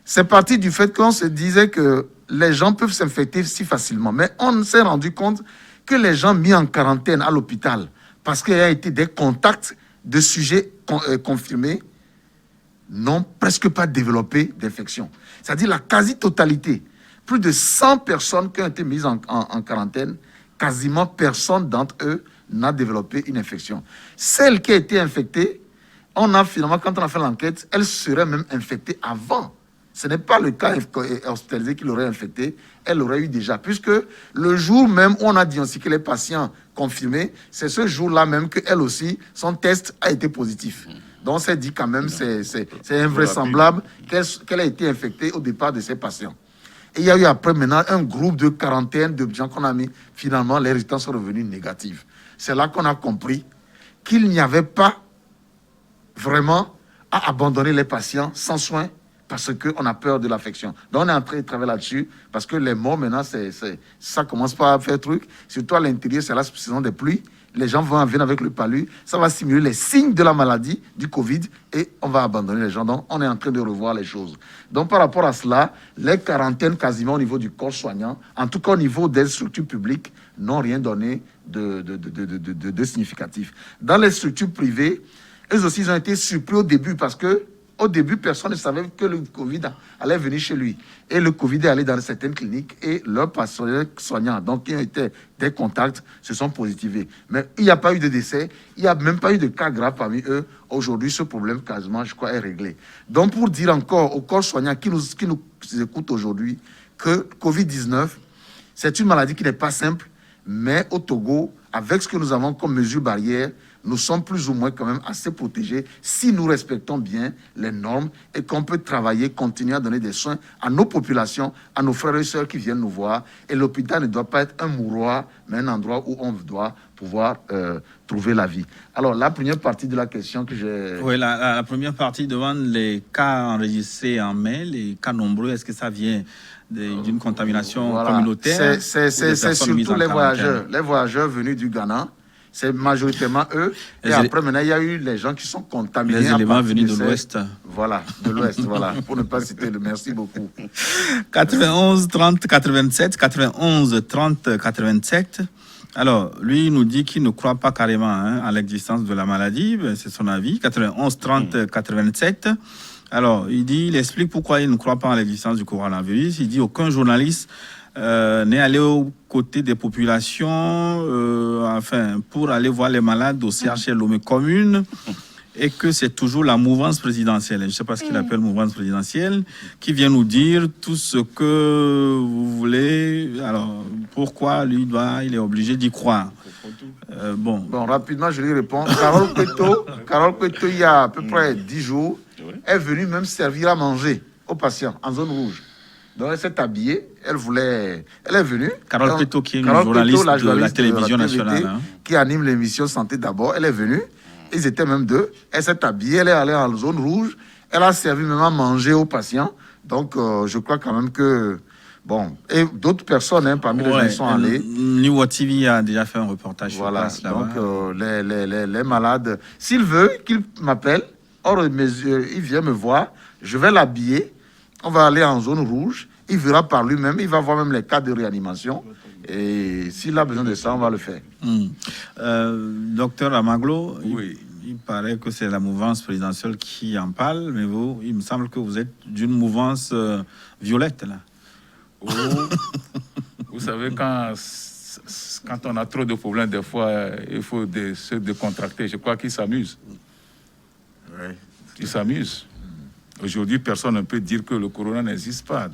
C'est parti du fait qu'on se disait que les gens peuvent s'infecter si facilement. Mais on s'est rendu compte que les gens mis en quarantaine à l'hôpital, parce qu'il y a été des contacts de sujets confirmés, n'ont presque pas développé d'infection. C'est-à-dire la quasi-totalité. Plus de 100 personnes qui ont été mises en quarantaine, quasiment personne d'entre eux n'a développé une infection. Celle qui a été infectée, on a finalement, quand on a fait l'enquête, elle serait même infectée avant. Ce n'est pas le cas hospitalisé qui l'aurait infectée, elle l'aurait eu déjà. Puisque le jour même où on a diagnostiqué les patients confirmés, c'est ce jour-là même qu'elle aussi, son test a été positif. Donc, on s'est dit quand même, c'est invraisemblable qu'elle a été infectée au départ de ces patients. Et il y a eu après maintenant un groupe de quarantaine de gens qu'on a mis. Finalement, les résultats sont revenus négatifs. C'est là qu'on a compris qu'il n'y avait pas vraiment à abandonner les patients sans soins parce qu'on a peur de l'affection. Donc, on est en train de travailler là-dessus parce que les morts, maintenant, ça commence pas à faire truc. Surtout à l'intérieur, c'est la saison des pluies. Les gens vont venir avec le palu. Ça va stimuler les signes de la maladie, du Covid, et on va abandonner les gens. Donc, on est en train de revoir les choses. Donc, par rapport à cela, les quarantaines quasiment au niveau du corps soignant, en tout cas au niveau des structures publiques, n'ont rien donné de significatif. Dans les structures privées, eux aussi, ils ont été surpris au début parce que au début, personne ne savait que le Covid allait venir chez lui. Et le Covid est allé dans certaines cliniques et leurs personnels soignants, donc qui ont été des contacts, se sont positivés. Mais il n'y a pas eu de décès, il n'y a même pas eu de cas graves parmi eux. Aujourd'hui, ce problème, quasiment, je crois, est réglé. Donc, pour dire encore aux corps soignants qui nous écoutent aujourd'hui que Covid-19, c'est une maladie qui n'est pas simple, mais au Togo, avec ce que nous avons comme mesure barrière, nous sommes plus ou moins quand même assez protégés si nous respectons bien les normes et qu'on peut travailler, continuer à donner des soins à nos populations, à nos frères et sœurs qui viennent nous voir. Et l'hôpital ne doit pas être un mouroir, mais un endroit où on doit pouvoir trouver la vie. Alors, la première partie de la question que j'ai... Oui, la première partie demande les cas enregistrés en mai, les cas nombreux, est-ce que ça vient d'une contamination communautaire? C'est surtout les voyageurs venus du Ghana. C'est majoritairement eux. Et après, maintenant, il y a eu les gens qui sont contaminés. Les éléments venus de l'Ouest. Voilà, de l'Ouest, voilà. Pour ne pas citer le merci beaucoup. 91 30 87, 91 30 87. Alors, lui, il nous dit qu'il ne croit pas carrément à l'existence de la maladie. C'est son avis. 91 30 87. Alors, il explique pourquoi il ne croit pas à l'existence du coronavirus. Il dit aucun journaliste n'est allé aux côtés des populations pour aller voir les malades au CHR Lomé Commune et que c'est toujours la mouvance présidentielle, je ne sais pas ce qu'il appelle mouvance présidentielle, qui vient nous dire tout ce que vous voulez. Alors, pourquoi lui, il est obligé d'y croire? Bon, rapidement, je lui réponds. Carole Peto, il y a à peu près 10 jours, est venue même servir à manger aux patients en zone rouge. Donc, elle s'est habillée, elle est venue. Carole Peto, qui est une journaliste de la télévision nationale. Qui anime l'émission Santé d'abord, elle est venue. Ils étaient même deux. Elle s'est habillée, elle est allée en zone rouge. Elle a servi même à manger aux patients. Donc, je crois quand même que... Bon, et d'autres personnes, parmi les gens qui sont allés. New World TV a déjà fait un reportage sur place là-bas. Donc, les malades, s'il veut qu'il m'appelle, il vient me voir, je vais l'habiller, on va aller en zone rouge, il verra par lui-même, il va voir même les cas de réanimation. Et s'il a besoin de ça, on va le faire. Docteur Amaglo, Oui. il paraît que c'est la mouvance présidentielle qui en parle, mais vous, il me semble que vous êtes d'une mouvance violette, là. Oh, vous savez, quand on a trop de problèmes, des fois, il faut se décontracter. Je crois qu'ils s'amusent. Oui. Ils s'amusent. Aujourd'hui, personne ne peut dire que le corona n'existe pas.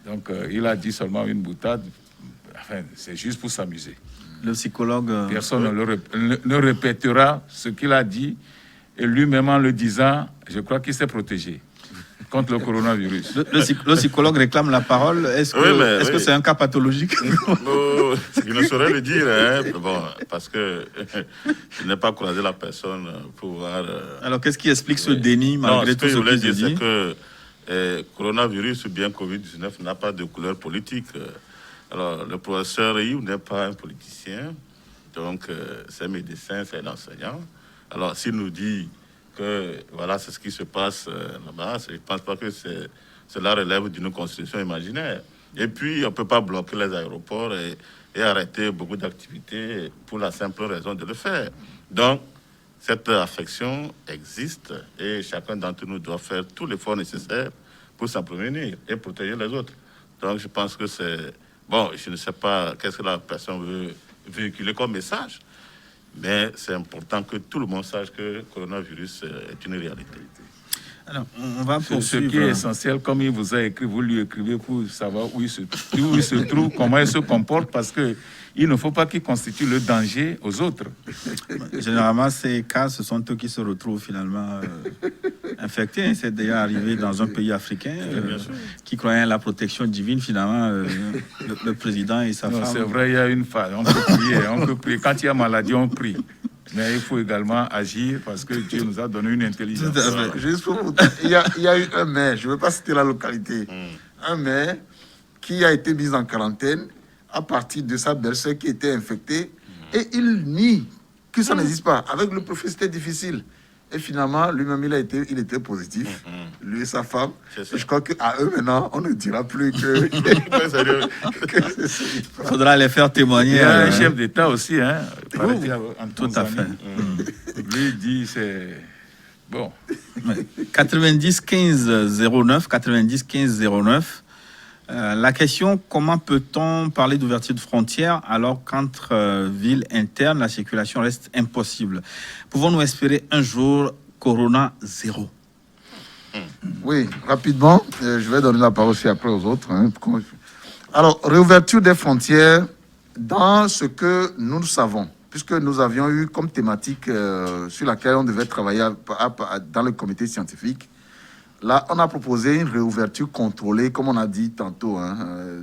Donc, il a dit seulement une boutade. Enfin, c'est juste pour s'amuser. Le psychologue... Personne ne répétera ce qu'il a dit. Et lui-même, en le disant, je crois qu'il s'est protégé contre le coronavirus. Le psychologue réclame la parole. Est-ce que c'est un cas pathologique? Je ne saurais le dire, hein, bon, parce que je n'ai pas croisé la personne pour voir... Alors, qu'est-ce qui explique ce déni malgré tout ce que je voulais qu'il dire, dit? c'est que coronavirus ou bien Covid-19 n'a pas de couleur politique. Alors, le professeur Yves n'est pas un politicien, donc c'est médecin, c'est un enseignant. Alors, s'il nous dit que voilà, c'est ce qui se passe là-bas, je ne pense pas que cela relève d'une constitution imaginaire. Et puis, on ne peut pas bloquer les aéroports et arrêter beaucoup d'activités pour la simple raison de le faire. Donc, cette affection existe et chacun d'entre nous doit faire tout l'effort nécessaire pour s'en prémunir et protéger les autres. Donc, je pense que c'est... Bon, je ne sais pas qu'est-ce que la personne veut véhiculer comme message, mais c'est important que tout le monde sache que le coronavirus est une réalité. Alors, on va poursuivre. Ce qui est essentiel, comme il vous a écrit, vous lui écrivez pour savoir où il se trouve, comment il se comporte, parce qu'il ne faut pas qu'il constitue le danger aux autres. Généralement, ces cas, ce sont eux qui se retrouvent finalement infectés. C'est déjà arrivé dans un pays africain qui croyait à la protection divine. Finalement, le président et sa femme... C'est vrai, il y a une phase. On peut prier. Quand il y a maladie, on prie. Mais il faut également agir parce que Dieu nous a donné une intelligence. Juste pour vous dire, il y a eu un maire, je ne veux pas citer la localité, un maire qui a été mis en quarantaine à partir de sa belle-sœur qui était infectée et il nie que ça n'existe pas. Avec le professeur, c'était difficile. Et finalement, lui-même, il était positif, lui et sa femme. Et je crois qu'à eux, maintenant, on ne dira plus que... Il faudra les faire témoigner. Il y a un chef d'État aussi, hein, tout à fait. Lui dit, c'est... Bon. 90 15 09, 90 15 09. La question, comment peut-on parler d'ouverture de frontières alors qu'entre villes internes, la circulation reste impossible? Pouvons-nous espérer un jour Corona zéro? Oui, rapidement, je vais donner la parole aussi après aux autres. Hein. Alors, réouverture des frontières dans ce que nous savons, puisque nous avions eu comme thématique sur laquelle on devait travailler dans le comité scientifique. Là, on a proposé une réouverture contrôlée, comme on a dit tantôt,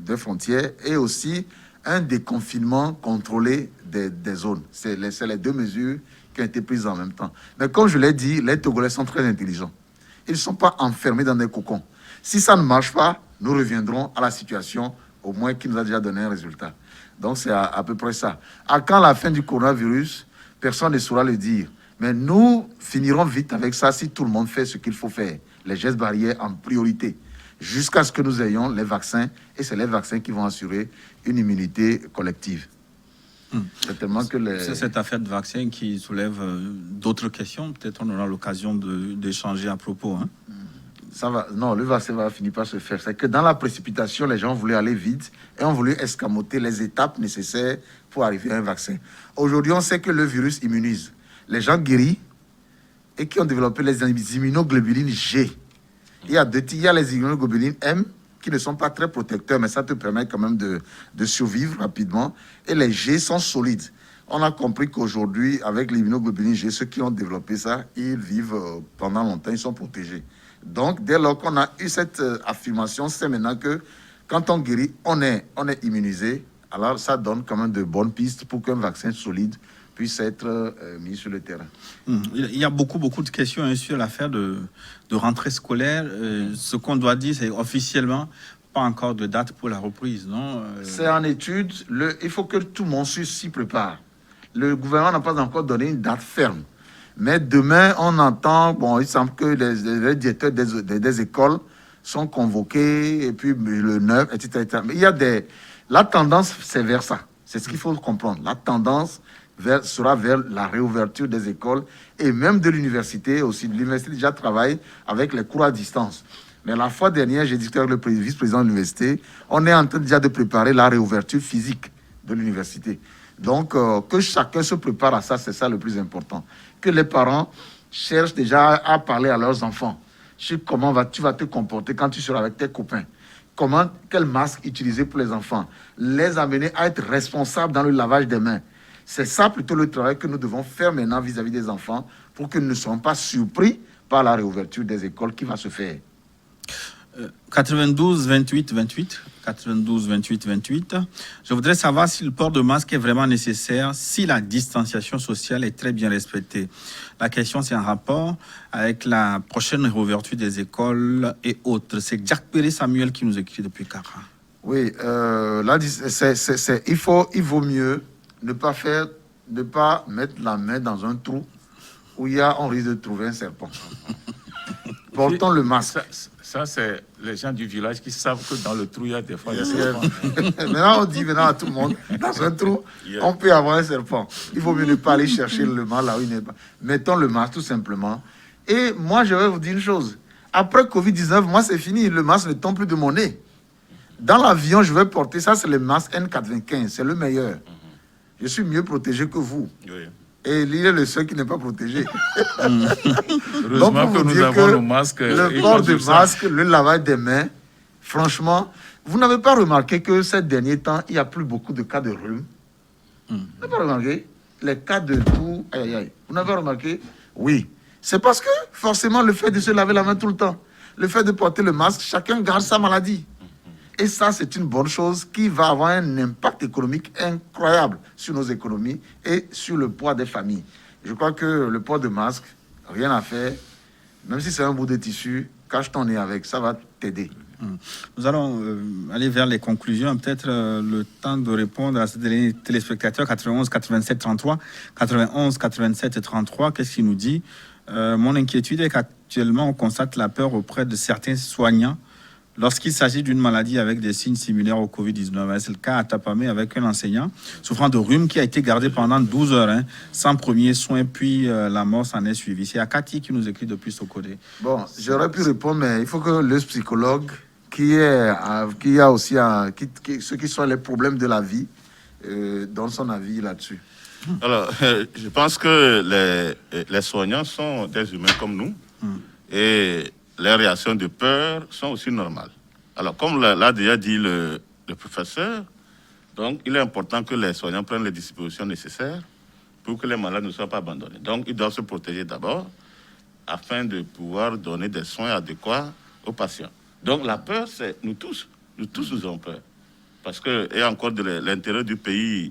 des frontières et aussi un déconfinement contrôlé des zones. C'est les deux mesures qui ont été prises en même temps. Mais comme je l'ai dit, les Togolais sont très intelligents. Ils ne sont pas enfermés dans des cocons. Si ça ne marche pas, nous reviendrons à la situation, au moins qui nous a déjà donné un résultat. Donc, c'est à peu près ça. À quand la fin du coronavirus, personne ne saura le dire. Mais nous finirons vite avec ça si tout le monde fait ce qu'il faut faire. Les gestes barrières en priorité, jusqu'à ce que nous ayons les vaccins. Et c'est les vaccins qui vont assurer une immunité collective. C'est tellement que C'est cette affaire de vaccin qui soulève d'autres questions. Peut-être on aura l'occasion d'échanger à propos. Hein. Ça va, non, le vaccin va finir par se faire. C'est que dans la précipitation, les gens voulaient aller vite et ont voulu escamoter les étapes nécessaires pour arriver à un vaccin. Aujourd'hui, on sait que le virus immunise. Les gens guéris et qui ont développé les immunoglobulines G. Il y a deux types. Il y a les immunoglobulines M qui ne sont pas très protecteurs, mais ça te permet quand même de survivre rapidement. Et les G sont solides. On a compris qu'aujourd'hui, avec l'immunoglobuline G, ceux qui ont développé ça, ils vivent pendant longtemps, ils sont protégés. Donc, dès lors qu'on a eu cette affirmation, c'est maintenant que quand on guérit, on est immunisé. Alors, ça donne quand même de bonnes pistes pour qu'un vaccin solide puisse être mis sur le terrain. Il y a beaucoup de questions sur l'affaire de rentrée scolaire. Ce qu'on doit dire, c'est officiellement, pas encore de date pour la reprise, non? C'est en étude. Il faut que tout le monde s'y prépare. Le gouvernement n'a pas encore donné une date ferme. Mais demain, on entend, bon, il semble que les directeurs des écoles sont convoqués, et puis le 9, etc. etc. Mais il y a la tendance, c'est vers ça. C'est ce qu'il faut comprendre. La tendance sera vers la réouverture des écoles et même de l'université aussi. L'université déjà travaille avec les cours à distance. Mais la fois dernière, j'ai discuté avec le vice-président de l'université. On est en train déjà de préparer la réouverture physique de l'université. Donc, que chacun se prépare à ça, c'est ça le plus important. Que les parents cherchent déjà à parler à leurs enfants sur comment tu vas te comporter quand tu seras avec tes copains. Quel masque utiliser pour les enfants. Les amener à être responsables dans le lavage des mains. C'est ça plutôt le travail que nous devons faire maintenant vis-à-vis des enfants pour qu'ils ne soient pas surpris par la réouverture des écoles qui va se faire. 92 28 28 92 28 28. Je voudrais savoir si le port de masque est vraiment nécessaire, si la distanciation sociale est très bien respectée. La question, c'est en rapport avec la prochaine réouverture des écoles et autres. C'est Jack Pérez Samuel qui nous écrit depuis Cara. Oui, il vaut mieux ne pas mettre la main dans un trou où on risque de trouver un serpent. Portons le masque. Ça, c'est les gens du village qui savent que dans le trou, il y a des fois des serpents. Maintenant, on dit à tout le monde, dans un trou, on peut avoir un serpent. Il vaut mieux ne pas aller chercher le mal là où il n'est pas. Mettons le masque, tout simplement. Et moi, je vais vous dire une chose. Après Covid-19, moi, c'est fini. Le masque ne tombe plus de mon nez. Dans l'avion, je vais porter ça, c'est le masque N95. C'est le meilleur. Je suis mieux protégé que vous. Oui. Et il est le seul qui n'est pas protégé. Heureusement que nous avons nos masques. Le port de masque, le lavage des mains, franchement, vous n'avez pas remarqué que ces derniers temps, il n'y a plus beaucoup de cas de rhume. Vous n'avez pas remarqué? Les cas de tout, aïe, aïe, aïe. Vous n'avez pas remarqué? Oui. C'est parce que, forcément, le fait de se laver la main tout le temps, le fait de porter le masque, chacun garde sa maladie. Et ça, c'est une bonne chose qui va avoir un impact économique incroyable sur nos économies et sur le poids des familles. Je crois que le port de masque, rien à faire. Même si c'est un bout de tissu, cache ton nez avec, ça va t'aider. Nous allons aller vers les conclusions. Peut-être le temps de répondre à ces téléspectateurs 91 87 33, 91 87 33. Qu'est-ce qu'il nous dit? Mon inquiétude est qu'actuellement, on constate la peur auprès de certains soignants lorsqu'il s'agit d'une maladie avec des signes similaires au Covid-19. C'est le cas à Tapamé avec un enseignant souffrant de rhume qui a été gardé pendant 12 heures, sans premier soin, puis la mort s'en est suivie. C'est Akati qui nous écrit depuis Sokodé. Bon, j'aurais pu répondre, mais il faut que le psychologue ceux qui sont les problèmes de la vie, donne son avis là-dessus. Alors, je pense que les soignants sont des humains comme nous. Et les réactions de peur sont aussi normales. Alors, comme l'a déjà dit le professeur, donc il est important que les soignants prennent les dispositions nécessaires pour que les malades ne soient pas abandonnés. Donc, ils doivent se protéger d'abord afin de pouvoir donner des soins adéquats aux patients. Donc, la peur, c'est nous tous nous avons peur. Parce que, et encore de l'intérieur du pays,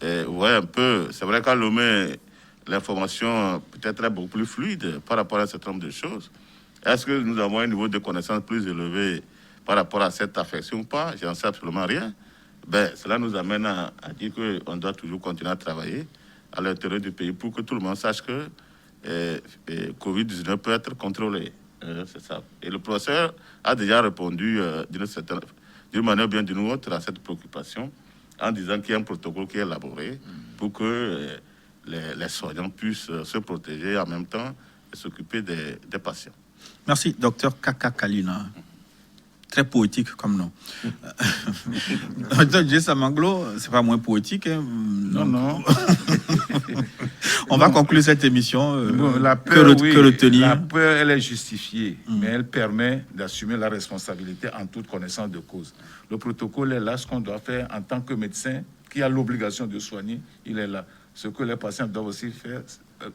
vous voyez un peu, c'est vrai qu'à Lomé, l'information peut-être est beaucoup plus fluide par rapport à un certain nombre de choses. Est-ce que nous avons un niveau de connaissance plus élevé par rapport à cette affection ou pas? Je n'en sais absolument rien. Cela nous amène à dire qu'on doit toujours continuer à travailler à l'intérieur du pays pour que tout le monde sache que Covid-19 peut être contrôlé. C'est ça. Et le professeur a déjà répondu d'une manière bien d'une autre à cette préoccupation en disant qu'il y a un protocole qui est élaboré pour que les soignants puissent se protéger et en même temps s'occuper des patients. Merci, docteur Kaka Kalina. Très poétique comme nom. Docteur Jessa Manglo, c'est pas moins poétique. Non. On va conclure cette émission. La peur, que retenir? La peur, elle est justifiée, mais elle permet d'assumer la responsabilité en toute connaissance de cause. Le protocole est là, ce qu'on doit faire en tant que médecin qui a l'obligation de soigner, il est là. Ce que les patients doivent aussi faire,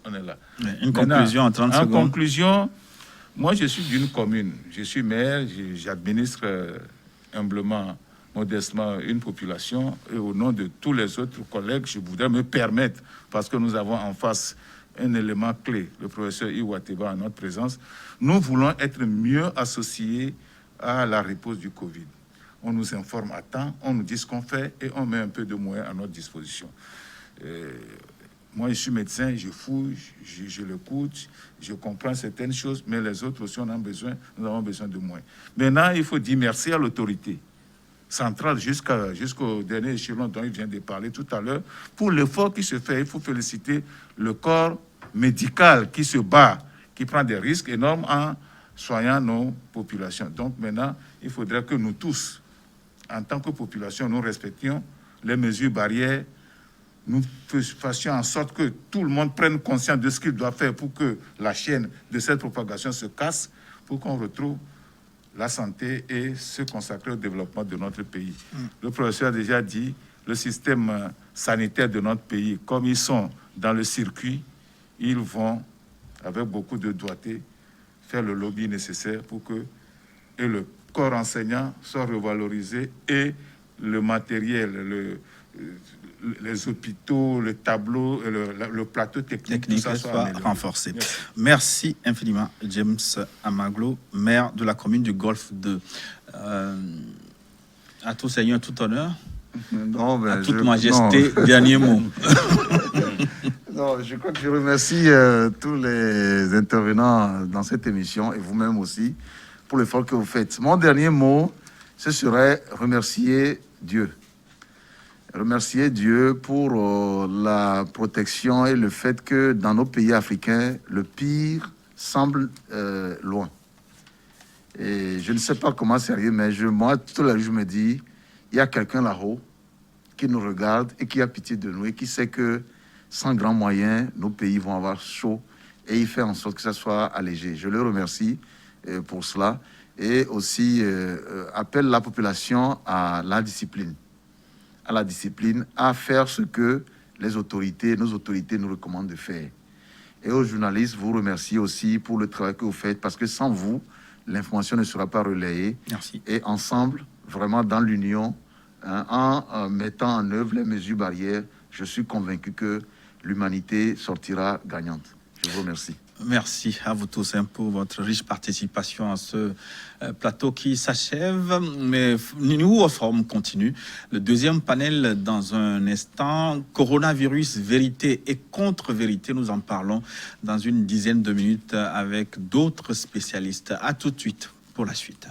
on est là. Une conclusion en 30 secondes. En conclusion, moi, je suis d'une commune. Je suis maire, j'administre humblement, modestement une population. Et au nom de tous les autres collègues, je voudrais me permettre, parce que nous avons en face un élément clé, le professeur Iwateba en notre présence, nous voulons être mieux associés à la réponse du Covid. on nous informe à temps, on nous dit ce qu'on fait et on met un peu de moyens à notre disposition. Moi, je suis médecin, je fouille, je l'écoute, je comprends certaines choses, mais les autres aussi, nous avons besoin de moyens. Maintenant, il faut dire merci à l'autorité centrale jusqu'au dernier échelon dont il vient de parler tout à l'heure. Pour l'effort qui se fait, il faut féliciter le corps médical qui se bat, qui prend des risques énormes en soignant nos populations. Donc maintenant, il faudrait que nous tous, en tant que population, nous respections les mesures barrières, nous fassions en sorte que tout le monde prenne conscience de ce qu'il doit faire pour que la chaîne de cette propagation se casse, pour qu'on retrouve la santé et se consacrer au développement de notre pays. Le professeur a déjà dit, le système sanitaire de notre pays, comme ils sont dans le circuit, ils vont, avec beaucoup de doigté, faire le lobby nécessaire pour que et le corps enseignant soit revalorisé et le matériel, les hôpitaux, le tableau, le plateau technique, tout ça soit renforcé. Merci infiniment, James Amaglo, maire de la commune du Golfe 2. À tout seigneur, tout honneur, à toute majesté, dernier mot. Non, je crois que je remercie tous les intervenants dans cette émission et vous-même aussi pour l'effort que vous faites. Mon dernier mot, ce serait remercier Dieu. Remercier Dieu pour la protection et le fait que dans nos pays africains, le pire semble loin. Et je ne sais pas comment c'est arrivé, mais moi, tout la nuit, je me dis, il y a quelqu'un là-haut qui nous regarde et qui a pitié de nous et qui sait que sans grands moyens, nos pays vont avoir chaud et il fait en sorte que ça soit allégé. Je le remercie pour cela et aussi appelle la population à la discipline. À faire ce que nos autorités nous recommandent de faire. Et aux journalistes, vous remercie aussi pour le travail que vous faites, parce que sans vous, l'information ne sera pas relayée. Merci. Et ensemble, vraiment dans l'union, en mettant en œuvre les mesures barrières, je suis convaincu que l'humanité sortira gagnante. Je vous remercie. Merci à vous tous pour votre riche participation à ce plateau qui s'achève. Mais nous, au forum continue. Le deuxième panel dans un instant. Coronavirus, vérité et contre-vérité. Nous en parlons dans une dizaine de minutes avec d'autres spécialistes. À tout de suite pour la suite.